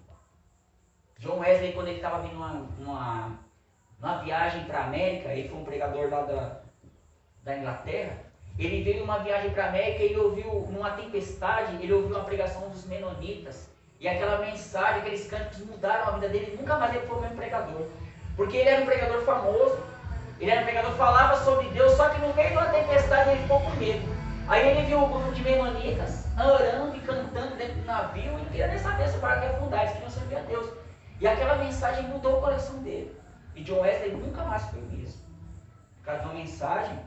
John Wesley, quando ele estava vindo numa viagem para a América, ele foi um pregador lá da Inglaterra, ele veio uma viagem para a América e ele ouviu, numa tempestade, ele ouviu uma pregação dos menonitas. E aquela mensagem, aqueles cânticos mudaram a vida dele. Nunca mais ele foi o mesmo pregador. Porque ele era um pregador famoso. Ele era um pregador que falava sobre Deus, só que no meio de uma tempestade ele ficou com medo. Aí ele viu um grupo de menonitas orando e cantando dentro do navio. E não queria nem saber se o barco ia afundar, eles queriam servir a Deus. E aquela mensagem mudou o coração dele. E John Wesley nunca mais foi o mesmo. Por causa de uma mensagem,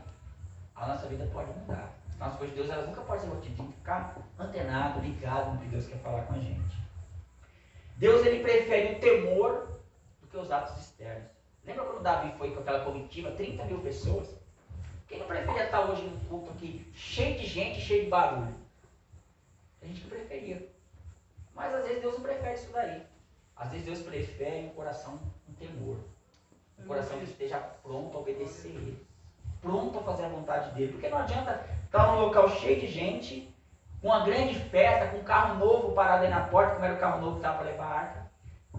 a nossa vida pode mudar. Então, as coisas de Deus, elas nunca podem ser rotina. Tem que ficar antenado, ligado no que Deus quer falar com a gente. Deus, ele prefere o temor do que os atos externos. Lembra quando Davi foi com aquela comitiva, 30 mil pessoas? Quem não preferia estar hoje no culto aqui, cheio de gente, cheio de barulho? A gente não preferia. Mas às vezes Deus não prefere isso daí. Às vezes Deus prefere um coração, um temor. Um coração que esteja pronto a obedecer Ele. Pronto a fazer a vontade dEle. Porque não adianta estar num local cheio de gente, com uma grande festa, com um carro novo parado aí na porta, como era o carro novo que estava para levar a arca,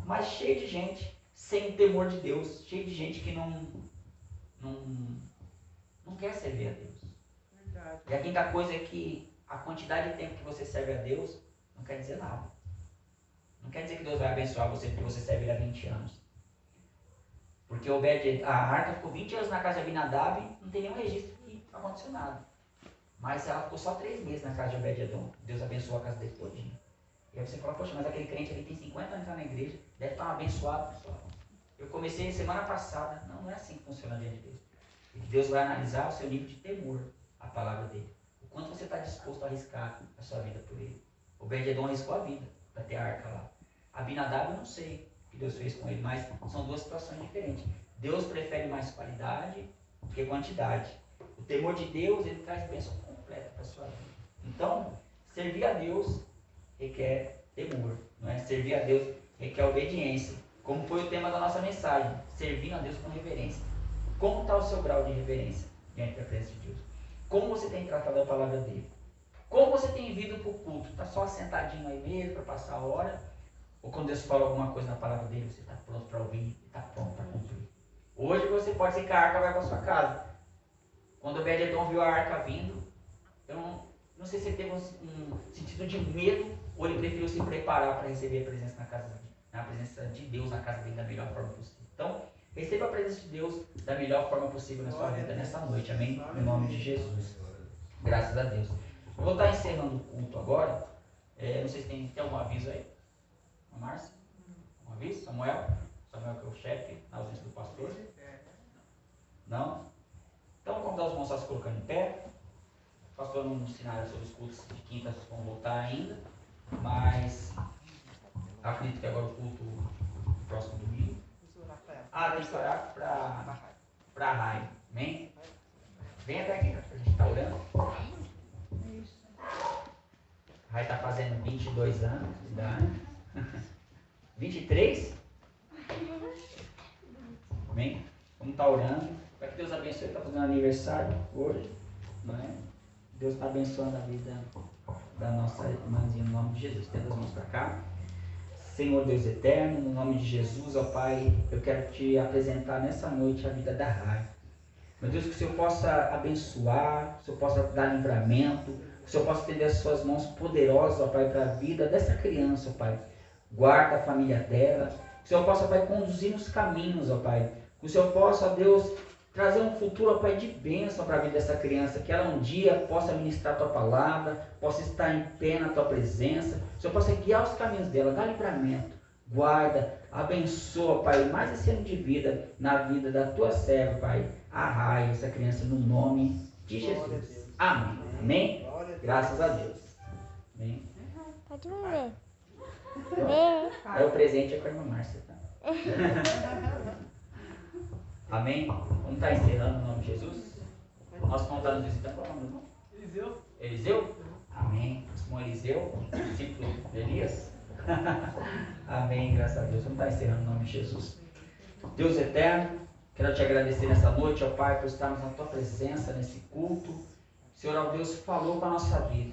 mas cheio de gente, sem o temor de Deus, cheio de gente que não quer servir a Deus. Verdade. E a quinta coisa é que a quantidade de tempo que você serve a Deus não quer dizer nada. Não quer dizer que Deus vai abençoar você porque você serve Ele há 20 anos. Porque a arca ficou 20 anos na casa de Abinadab, não tem nenhum registro que aconteceu nada. Mas ela ficou só 3 meses na casa de Obed-Edom. Deus abençoou a casa dele todinha. E aí você fala, poxa, mas aquele crente ali tem 50 anos na igreja, deve estar um abençoado, pessoal. Eu comecei semana passada. Não é assim que funciona diante de Deus. E Deus vai analisar o seu nível de temor, a palavra dele. O quanto você está disposto a arriscar a sua vida por ele. Obed-Edom arriscou a vida para ter a arca lá. Abinadab eu não sei o que Deus fez com ele, mas são duas situações diferentes. Deus prefere mais qualidade do que quantidade. O temor de Deus, ele traz bênção completa para a sua vida. Então, servir a Deus requer temor, não é? Servir a Deus requer obediência. Como foi o tema da nossa mensagem, servindo a Deus com reverência. Como está o seu grau de reverência diante da presença de Deus? Como você tem tratado a palavra dele? Como você tem vindo para o culto? Está só sentadinho aí mesmo para passar a hora? Ou quando Deus fala alguma coisa na palavra dele, você está pronto para ouvir e está pronto para cumprir? Hoje você pode ser que a arca vai para sua casa. Quando Obed-Edom viu a arca vindo, eu não sei se ele teve um sentido de medo ou ele preferiu se preparar para receber a presença de Deus na casa dele da melhor forma possível. Então, receba a presença de Deus da melhor forma possível na sua vida nessa noite. Amém? Em nome de Jesus. Graças a Deus. Eu vou estar encerrando o culto agora. Não sei se tem algum aviso aí. Márcia? Um aviso? Samuel que é o chefe, na ausência do pastor. Não? Então vamos convidar os irmãos a se colocando em pé. O pastor não ensinaram sobre os cultos de quinta, vocês vão voltar ainda. Mas acredito que agora o culto do próximo domingo. Tem que orar para a Rai. Amém? Vem até aqui, a gente está orando. Vai estar fazendo 22 anos de idade. 23? Amém? Vamos estar orando. Para que Deus abençoe. Está fazendo aniversário hoje. Não é? Deus está abençoando a vida da nossa irmãzinha no nome de Jesus. Tendo as mãos para cá. Senhor Deus eterno, no nome de Jesus, ó Pai, eu quero te apresentar nessa noite a vida da Rai. Meu Deus, que o Senhor possa abençoar, que o Senhor possa dar livramento, que o Senhor possa estender as suas mãos poderosas, ó Pai, para a vida dessa criança, ó Pai. Guarda a família dela, que o Senhor possa, ó Pai, conduzir nos caminhos, ó Pai. Que o Senhor possa, ó Deus, trazer um futuro, ó Pai, de bênção para a vida dessa criança, que ela um dia possa ministrar a Tua palavra, possa estar em pé na Tua presença, que o Senhor possa guiar os caminhos dela, dá livramento, guarda, abençoa, Pai, mais esse ano de vida, na vida da Tua serva, Pai, arraia essa criança no nome de Jesus. Amém. Amém? Graças a Deus. Amém. Pode ver. Aí o presente é com a irmã Márcia, tá? Amém? Vamos estar encerrando no nome de Jesus? Nós vamos estar nos visitando. Qual é o nome do irmão? Eliseu. Eliseu? Amém. Irmão Eliseu, discípulo de Elias. Amém, graças a Deus. Vamos estar encerrando no nome de Jesus. Deus eterno, quero te agradecer nessa noite, ó Pai, por estarmos na Tua presença, nesse culto. Senhor, ó Deus, falou com a nossa vida.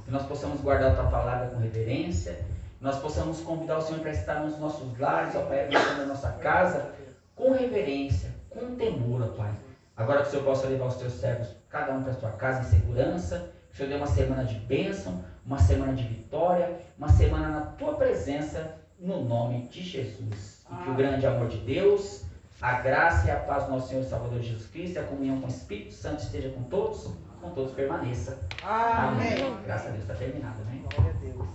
Que nós possamos guardar a Tua palavra com reverência. Que nós possamos convidar o Senhor para estar nos nossos lares, ó Pai, na nossa casa, com reverência, com temor, ó Pai. Agora que o Senhor possa levar os Teus servos, cada um para a sua casa em segurança. Que o Senhor dê uma semana de bênção, uma semana de vitória, uma semana na Tua presença, no nome de Jesus. E que o grande amor de Deus, a graça e a paz do nosso Senhor e Salvador Jesus Cristo e a comunhão com o Espírito Santo esteja com todos permaneça. Amém. Graças a Deus, está terminado, amém? Glória a Deus.